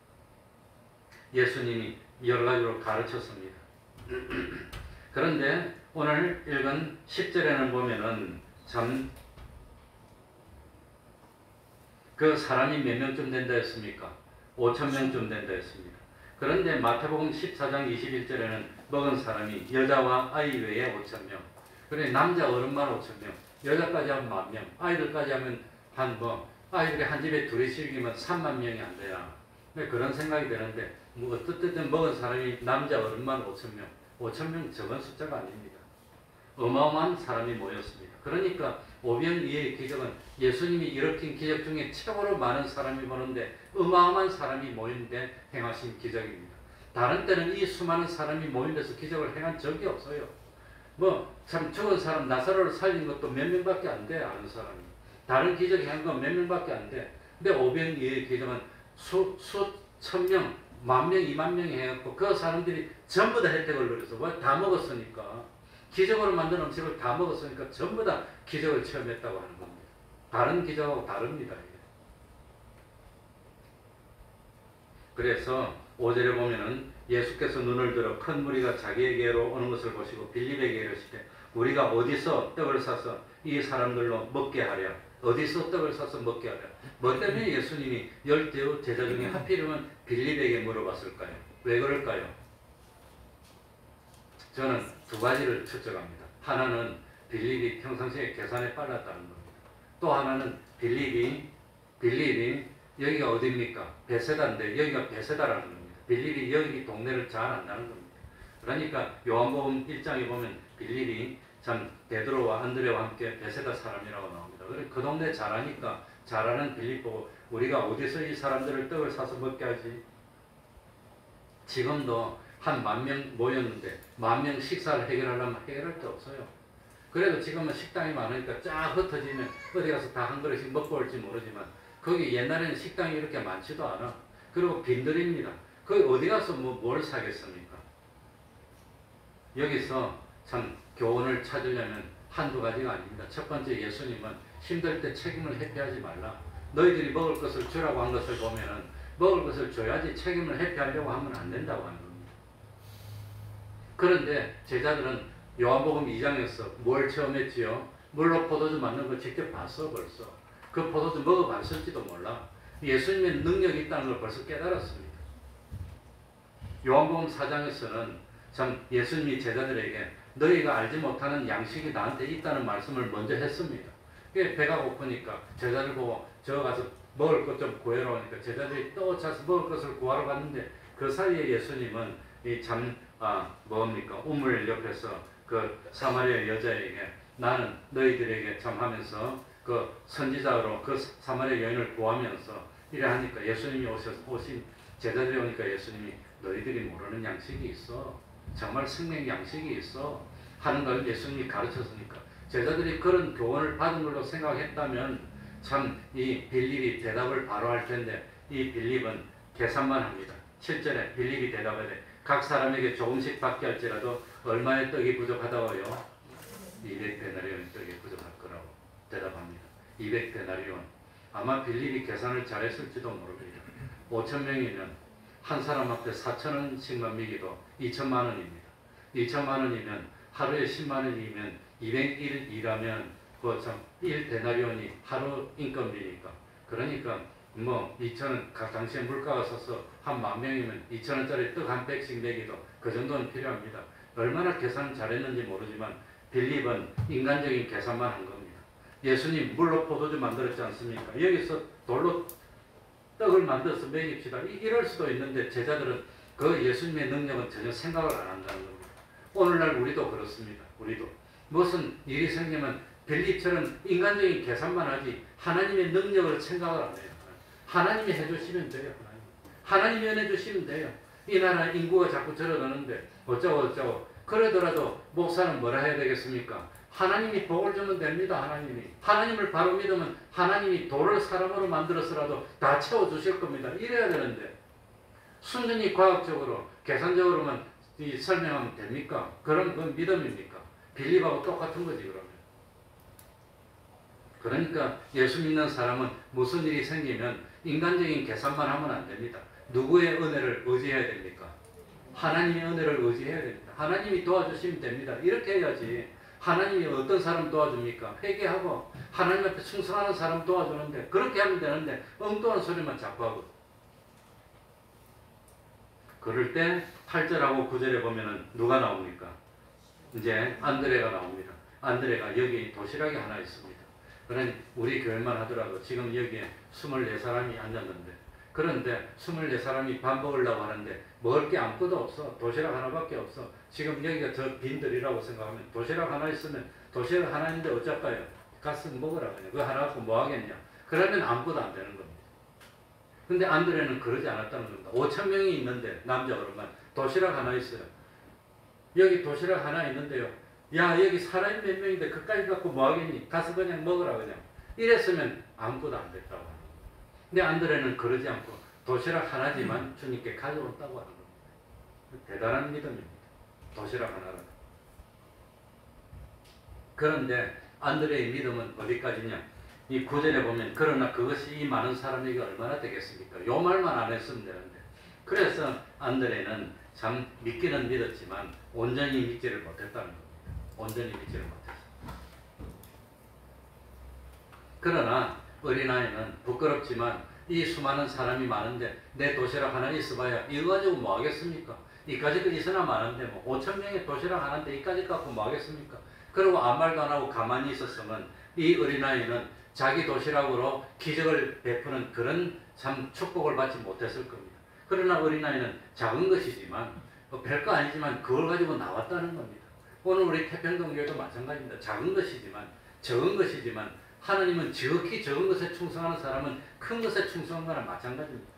예수님이 여러 가지로 가르쳤습니다. 그런데 오늘 읽은 10절에는 보면은 참 그 사람이 몇 명쯤 된다 했습니까? 5,000명쯤 된다 했습니다. 그런데 마태복음 14장 21절에는 먹은 사람이 여자와 아이 외에 5,000명. 그래 남자 어른만 5,000명, 여자까지 하면 10,000명, 아이들까지 하면 아이들이 한 집에 둘이씩이면 30,000명이 안 돼야. 그런 생각이 되는데 어쨌든 먹은 사람이 남자 어른만 5,000명. 5,000명 적은 숫자가 아닙니다. 어마어마한 사람이 모였습니다. 그러니까 오병이어의 기적은 예수님이 일으킨 기적 중에 최고로 많은 사람이 보는데 어마어마한 사람이 모이는데 행하신 기적입니다. 다른 때는 이 수많은 사람이 모인 데서 기적을 행한 적이 없어요. 참 죽은 사람 나사로를 살린 것도 몇 명밖에 안 돼. 아는 사람이. 다른 기적이 한 건 몇 명밖에 안 돼. 근데 오병이어의 기적은 수천 명, 10,000명, 20,000명이 해갖고 그 사람들이 전부 다 혜택을 누려서 다 먹었으니까 기적으로 만든 음식을 다 먹었으니까 전부 다 기적을 체험했다고 하는 겁니다. 다른 기적하고 다릅니다. 그래서 5절에 보면은 예수께서 눈을 들어 큰 무리가 자기에게로 오는 것을 보시고 빌립에게 이르시되 우리가 어디서 떡을 사서 이 사람들로 먹게 하랴. 어디서 떡을 사서 먹게 하랴? 뭐 때문에 예수님이 10 제자 중에 하필이면 빌립에게 물어봤을까요? 왜 그럴까요? 저는 2가지를 추측합니다. 하나는 빌립이 평상시에 계산에 빨랐다는 겁니다. 또 하나는 빌립이 여기가 어디입니까? 베세다인데 여기가 베세다라는 겁니다. 빌립이 여기 동네를 잘 안다는 겁니다. 그러니까 요한복음 1장에 보면 빌립이 참 베드로와 안드레와 함께 베세다 사람이라고 나옵니다. 그 동네 잘 아니까 잘 아는 빌립 보고 우리가 어디서 이 사람들을 떡을 사서 먹게 하지? 지금도 한 10,000명 모였는데 10,000명 식사를 해결하려면 해결할 데 없어요. 그래도 지금은 식당이 많으니까 쫙 흩어지면 어디 가서 다 한 그릇씩 먹고 올지 모르지만 거기 옛날에는 식당이 이렇게 많지도 않아. 그리고 빈들입니다. 거기 어디 가서 뭘 사겠습니까? 여기서 참 교훈을 찾으려면 한두 가지가 아닙니다. 첫 번째, 예수님은 힘들 때 책임을 회피하지 말라. 너희들이 먹을 것을 주라고 한 것을 보면은 먹을 것을 줘야지 책임을 회피하려고 하면 안 된다고 하는 겁니다. 그런데 제자들은 요한복음 2장에서 뭘 처음 했지요? 물로 포도주 만든 거 직접 봤어 벌써. 그 포도주 먹어봤을지도 몰라. 예수님의 능력이 있다는 걸 벌써 깨달았습니다. 요한복음 4장에서는 참 예수님이 제자들에게 너희가 알지 못하는 양식이 나한테 있다는 말씀을 먼저 했습니다. 배가 고프니까 제자들 보고 저 가서 먹을 것 좀 구해라 하니까 제자들이 또 차서 먹을 것을 구하러 갔는데 그 사이에 예수님은 우물 옆에서 그 사마리아 여자에게 나는 너희들에게 참 하면서 그 선지자로 그 사마리아 여인을 구하면서 이래 하니까 예수님이 오신 제자들이 오니까 예수님이 너희들이 모르는 양식이 있어. 정말 생명 양식이 있어. 하는 걸 예수님이 가르쳤으니까 제자들이 그런 교훈을 받은 걸로 생각했다면 참 이 빌립이 대답을 바로 할 텐데 이 빌립은 계산만 합니다. 7절에 빌립이 대답하되 각 사람에게 조금씩 받게 할지라도 얼마의 떡이 부족하다고요? 200데나리온 떡이 부족할 거라고 대답합니다. 200데나리온. 아마 빌립이 계산을 잘했을지도 모릅니다. 5,000명이면 한 사람 앞에 4,000원씩만 미기도 2천만 원입니다. 2천만 원이면 하루에 10만 원이면 200일 일하면 그참 1데나리온이 하루 인건비니까. 그러니까 2,000원 각 당시에 물가가 서서 한 10,000명이면 2,000원짜리 떡 한 팩씩 내기도 그 정도는 필요합니다. 얼마나 계산을 잘했는지 모르지만 빌립은 인간적인 계산만 한 겁니다. 예수님 물로 포도주 만들었지 않습니까? 여기서 돌로 떡을 만들어서 먹입시다. 이럴 수도 있는데 제자들은 그 예수님의 능력은 전혀 생각을 안 한다는 겁니다. 오늘날 우리도 그렇습니다. 우리도 무슨 일이 생기면 빌립처럼 인간적인 계산만 하지 하나님의 능력을 생각을 안 해요. 하나님이 해주시면 돼요. 하나님이 해주시면 돼요. 이 나라 인구가 자꾸 줄어드는데 어쩌고 그러더라도 목사는 뭐라 해야 되겠습니까? 하나님이 복을 주면 됩니다. 하나님을 바로 믿으면 하나님이 돌을 사람으로 만들어서라도 다 채워주실 겁니다. 이래야 되는데 순전히 과학적으로 계산적으로만 설명하면 됩니까? 그럼 그건 믿음입니까? 빌립하고 똑같은 거지 그러면. 그러니까 예수 믿는 사람은 무슨 일이 생기면 인간적인 계산만 하면 안 됩니다. 누구의 은혜를 의지해야 됩니까? 하나님의 은혜를 의지해야 됩니다. 하나님이 도와주시면 됩니다. 이렇게 해야지. 하나님이 어떤 사람 도와줍니까? 회개하고 하나님 앞에 충성하는 사람 도와주는데 그렇게 하면 되는데 엉뚱한 소리만 자꾸 하고. 그럴 때 8절하고 9절에 보면은 누가 나옵니까? 이제 안드레가 나옵니다. 안드레가 여기 도시락이 하나 있습니다. 그러니 우리 교회만 하더라도 지금 여기에 24사람이 앉았는데 그런데 24사람이 밥 먹으려고 하는데 먹을 게 아무것도 없어. 도시락 하나밖에 없어. 지금 여기가 저 빈들이라고 생각하면 도시락 하나 있으면 도시락 하나 있는데 어쩔까요? 가서 먹으라 그냥. 그거 하나 갖고 뭐 하겠냐. 그러면 아무것도 안 되는 겁니다. 근데 안드레는 그러지 않았다는 겁니다. 5,000명이 있는데 남자 어른만 도시락 하나 있어요. 여기 도시락 하나 있는데요. 야 여기 사람이 몇 명인데 그까지 갖고 뭐 하겠니? 가서 그냥 먹으라 그냥. 이랬으면 아무것도 안 됐다고 하는 겁니다. 근데 안드레는 그러지 않고 도시락 하나지만 주님께 가져왔다고 하는 겁니다. 대단한 믿음입니다. 도시락 하나를. 그런데 안드레의 믿음은 어디까지냐? 이 9절에 보면 그러나 그것이 이 많은 사람에게 얼마나 되겠습니까? 요 말만 안 했으면 되는데. 그래서 안드레는 참 믿기는 믿었지만 온전히 믿지를 못했다는 겁니다. 온전히 믿지를 못했어요. 그러나 어린아이는 부끄럽지만 이 수많은 사람이 많은데 내 도시락 하나 있어봐야 이거 가지고 뭐 하겠습니까? 이까짓 거 있으나 많은데 뭐 5천 명의 도시락 하나인데 이까짓 갖고 뭐 하겠습니까? 그리고 아무 말도 안 하고 가만히 있었으면 이 어린아이는 자기 도시락으로 기적을 베푸는 그런 참 축복을 받지 못했을 겁니다. 그러나 어린아이는 작은 것이지만 별거 아니지만 그걸 가지고 나왔다는 겁니다. 오늘 우리 태평동교회도 마찬가지입니다. 작은 것이지만 적은 것이지만 하나님은 지극히 적은 것에 충성하는 사람은 큰 것에 충성한 거나 마찬가지입니다.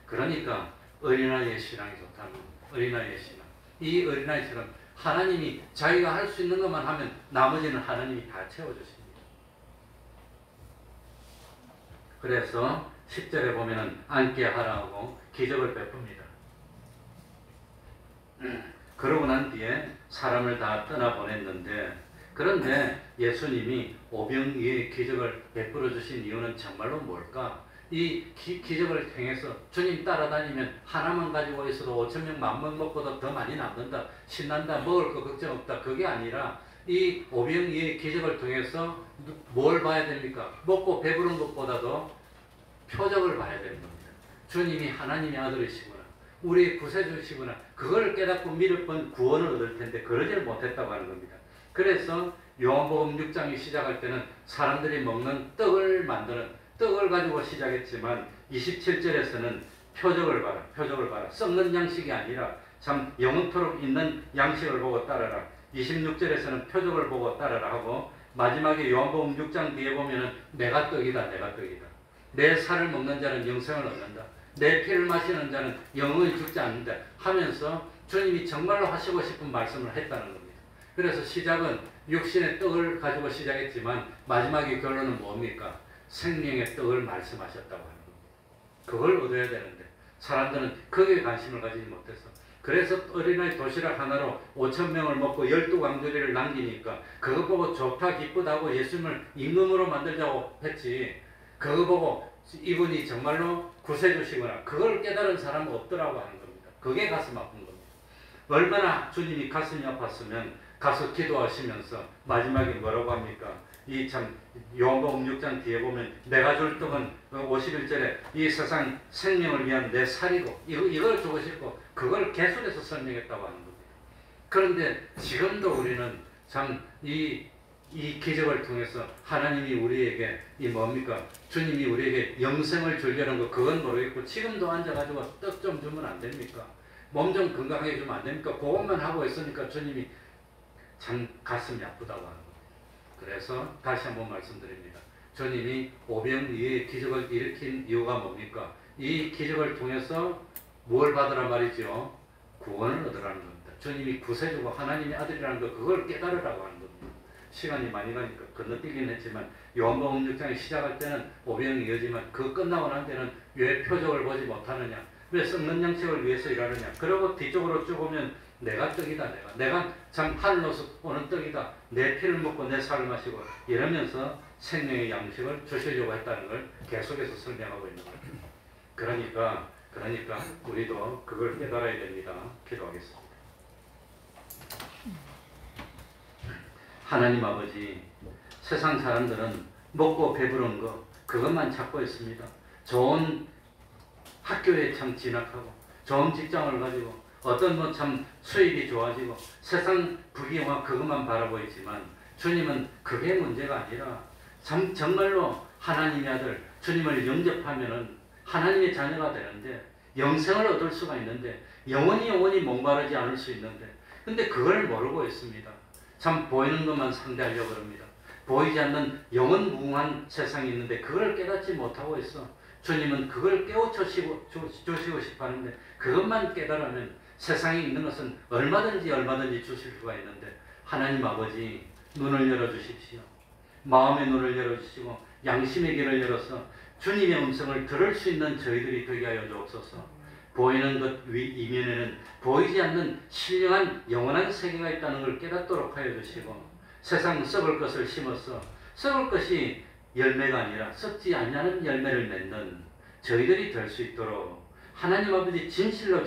그러니까 어린아이의 신앙이 좋다는 겁니다. 어린아이의 신앙. 이 어린아이처럼 하나님이 자기가 할 수 있는 것만 하면 나머지는 하나님이 다 채워주십니다. 그래서 10절에 보면은 앉게 하라고 기적을 베풉니다. 그러고 난 뒤에 사람을 다 떠나보냈는데, 그런데 예수님이 오병이의 기적을 베풀어 주신 이유는 정말로 뭘까? 이 기적을 통해서 주님 따라다니면 하나만 가지고 있어도 5천 명, 10,000명 먹고도 더 많이 남는다, 신난다, 먹을 거 걱정 없다, 그게 아니라 이 오병이의 기적을 통해서 뭘 봐야 됩니까? 먹고 배부른 것보다도 표적을 봐야 되는 겁니다. 주님이 하나님의 아들이시구나, 우리의 구세주시구나, 그걸 깨닫고 믿을 뻔 구원을 얻을 텐데 그러질 못했다고 하는 겁니다. 그래서 요한복음 6장이 시작할 때는 사람들이 먹는 떡을 만드는, 떡을 가지고 시작했지만 27절에서는 표적을 봐라, 표적을 봐라. 썩는 양식이 아니라 참 영원토록 있는 양식을 보고 따르라. 26절에서는 표적을 보고 따르라 하고, 마지막에 요한복음 6장 뒤에 보면은 내가 떡이다, 내가 떡이다. 내 살을 먹는 자는 영생을 얻는다, 내 피를 마시는 자는 영원히 죽지 않는다 하면서 주님이 정말로 하시고 싶은 말씀을 했다는 겁니다. 그래서 시작은 육신의 떡을 가지고 시작했지만 마지막의 결론은 뭡니까? 생명의 떡을 말씀하셨다고 하는 겁니다. 그걸 얻어야 되는데 사람들은 거기에 관심을 가지지 못해서, 그래서 어린아이 도시락 하나로 5천 명을 먹고 12광주리를 남기니까 그거 보고 좋다 기쁘다고 예수님을 임금으로 만들자고 했지, 그거 보고 이분이 정말로 구세주시구나, 그걸 깨달은 사람은 없더라고 하는 겁니다. 그게 가슴 아픈 겁니다. 얼마나 주님이 가슴이 아팠으면 가서 기도하시면서 마지막에 뭐라고 합니까? 이 참 요한복음 6장 뒤에 보면 내가 줄 떡은 51절에 이 세상 생명을 위한 내 살이고 이걸 주고 싶고, 그걸 계속해서 설명했다고 하는 겁니다. 그런데 지금도 우리는 참 이 기적을 통해서 하나님이 우리에게 이 뭡니까? 주님이 우리에게 영생을 주려는 거 그건 모르겠고, 지금도 앉아가지고 떡 좀 주면 안 됩니까? 몸 좀 건강하게 주면 안 됩니까? 그것만 하고 있으니까 주님이 참 가슴이 아프다고 하는 겁니다. 그래서 다시 한번 말씀드립니다. 주님이 오병이의 기적을 일으킨 이유가 뭡니까? 이 기적을 통해서 뭘 받으라 말이죠? 구원을 얻으라는 겁니다. 주님이 구세주고 하나님의 아들이라는 거, 그걸 깨달으라고 하는 겁니다. 시간이 많이 가니까 건너뛰긴 했지만 요한복음 6장이 시작할 때는 오병이어지만 그 끝나고 난 때는 왜 표적을 보지 못하느냐, 왜 썩는 양식을 위해서 일하느냐, 그리고 뒤쪽으로 쭉 오면 내가 떡이다, 내가 참 하늘로서 오는 떡이다, 내 피를 먹고 내 살을 마시고 이러면서 생명의 양식을 주시려고 했다는 걸 계속해서 설명하고 있는 거죠. 그러니까 우리도 그걸 깨달아야 됩니다. 기도하겠습니다. 하나님 아버지, 세상 사람들은 먹고 배부른 거 그것만 찾고 있습니다. 좋은 학교에 참 진학하고 좋은 직장을 가지고 어떤 뭐 참 수입이 좋아지고 세상 부귀영화 그것만 바라보이지만, 주님은 그게 문제가 아니라 정말로 하나님의 아들 주님을 영접하면은 하나님의 자녀가 되는데 영생을 얻을 수가 있는데 영원히 목마르지 않을 수 있는데, 근데 그걸 모르고 있습니다. 참 보이는 것만 상대하려고 합니다. 보이지 않는 영원무궁한 세상이 있는데 그걸 깨닫지 못하고 있어. 주님은 그걸 깨우쳐 주시고 싶어 하는데 그것만 깨달으면 세상에 있는 것은 얼마든지 주실 수가 있는데, 하나님 아버지 눈을 열어주십시오. 마음의 눈을 열어주시고 양심의 길을 열어서 주님의 음성을 들을 수 있는 저희들이 되게 하여 주옵소서. 보이는 것 이면에는 보이지 않는 신령한 영원한 세계가 있다는 걸 깨닫도록 하여 주시고, 세상 썩을 것을 심어서 썩을 것이 열매가 아니라 썩지 않냐는 열매를 맺는 저희들이 될 수 있도록 하나님 아버지 진실로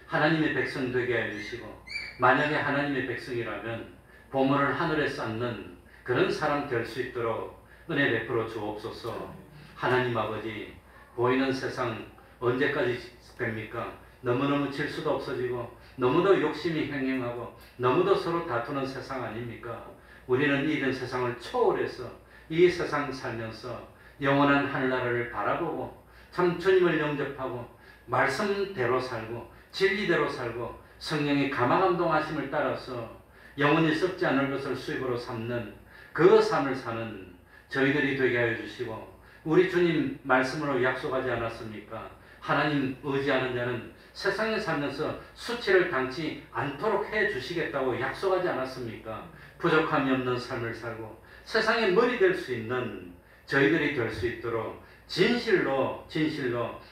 하나님의 백성 되게 하여 주시고, 만약에 하나님의 백성이라면 보물을 하늘에 쌓는 그런 사람 될 수 있도록 은혜 베풀어 주옵소서. 하나님 아버지, 보이는 세상 언제까지 됩니까? 너무너무 질수도 없어지고 너무도 욕심이 횡행하고 너무도 서로 다투는 세상 아닙니까? 우리는 이런 세상을 초월해서 이 세상 살면서 영원한 하늘나라를 바라보고 참 주님을 영접하고 말씀대로 살고 진리대로 살고 성령의 감화감동하심을 따라서 영원히 썩지 않을 것을 수입으로 삼는 그 삶을 사는 저희들이 되게 하여 주시고, 우리 주님 말씀으로 약속하지 않았습니까? 하나님 의지하는 자는 세상에 살면서 수치를 당치 않도록 해 주시겠다고 약속하지 않았습니까? 부족함이 없는 삶을 살고 세상의 머리 될 수 있는 저희들이 될 수 있도록 진실로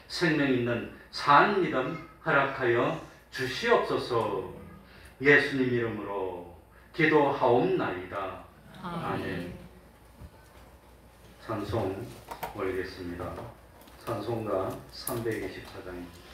생명 있는 산 믿음 허락하여 주시옵소서. 예수님 이름으로 기도하옵나이다. 아멘. 찬송 올리겠습니다. 찬송가 324장입니다.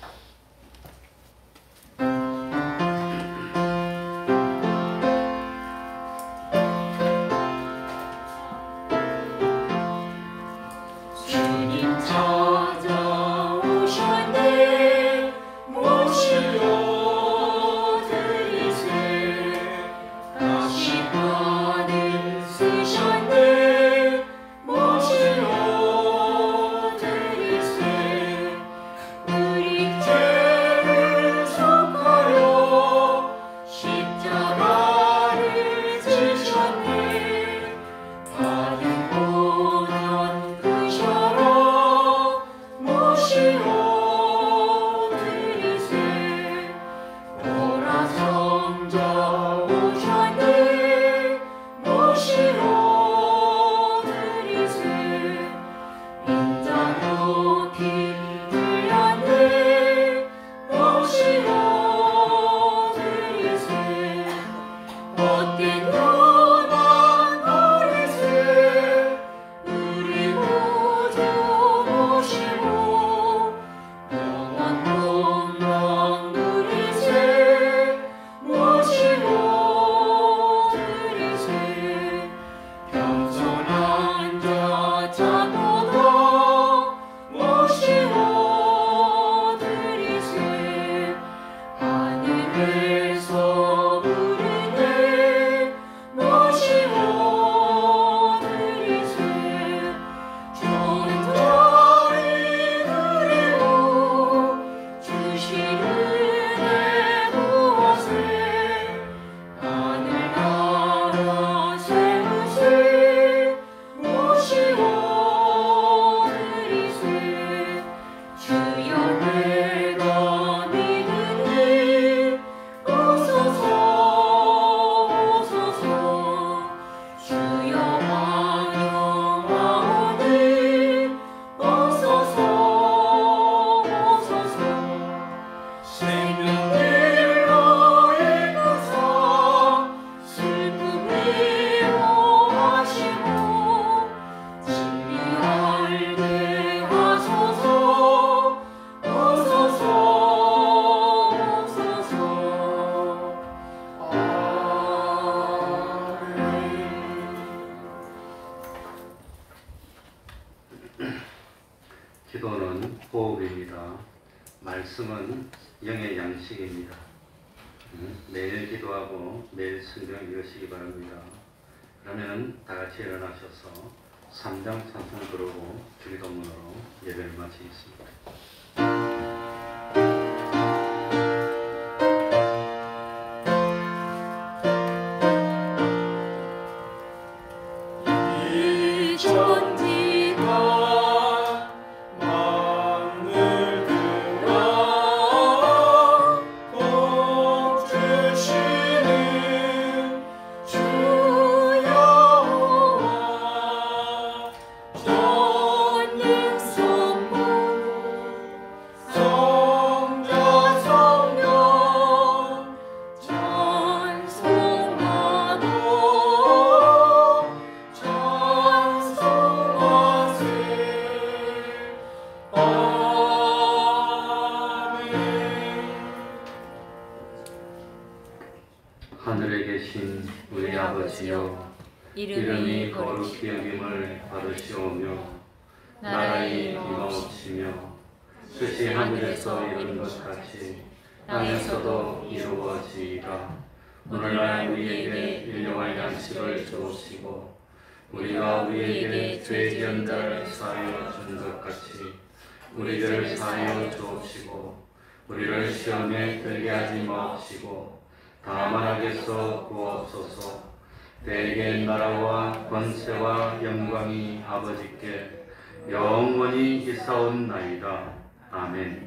기도는 호흡입니다. 말씀은 영의 양식입니다. 매일 기도하고 매일 성경 읽으시기 바랍니다. 그러면 다 같이 일어나셔서 3장 찬송 부르고 주기도문으로 예배를 마치겠습니다. 주 하시어 이름이 거룩히 여김을 받으시오며 나라의 임하옵시며 뜻이 하늘에서 이룬 것 같이 땅에서도 이루어지이다. 오늘날 우리에게 일용할 양식을 주옵시고 우리가 우리에게 죄 지은 자를 사하여 준 것 같이 우리를 사하여 주옵시고 우리를 시험에 들게 하지 마옵시고 다만 악에서 구하옵소서. 대개 나라와 권세와 영광이 아버지께 영원히 있사옵나이다. 아멘.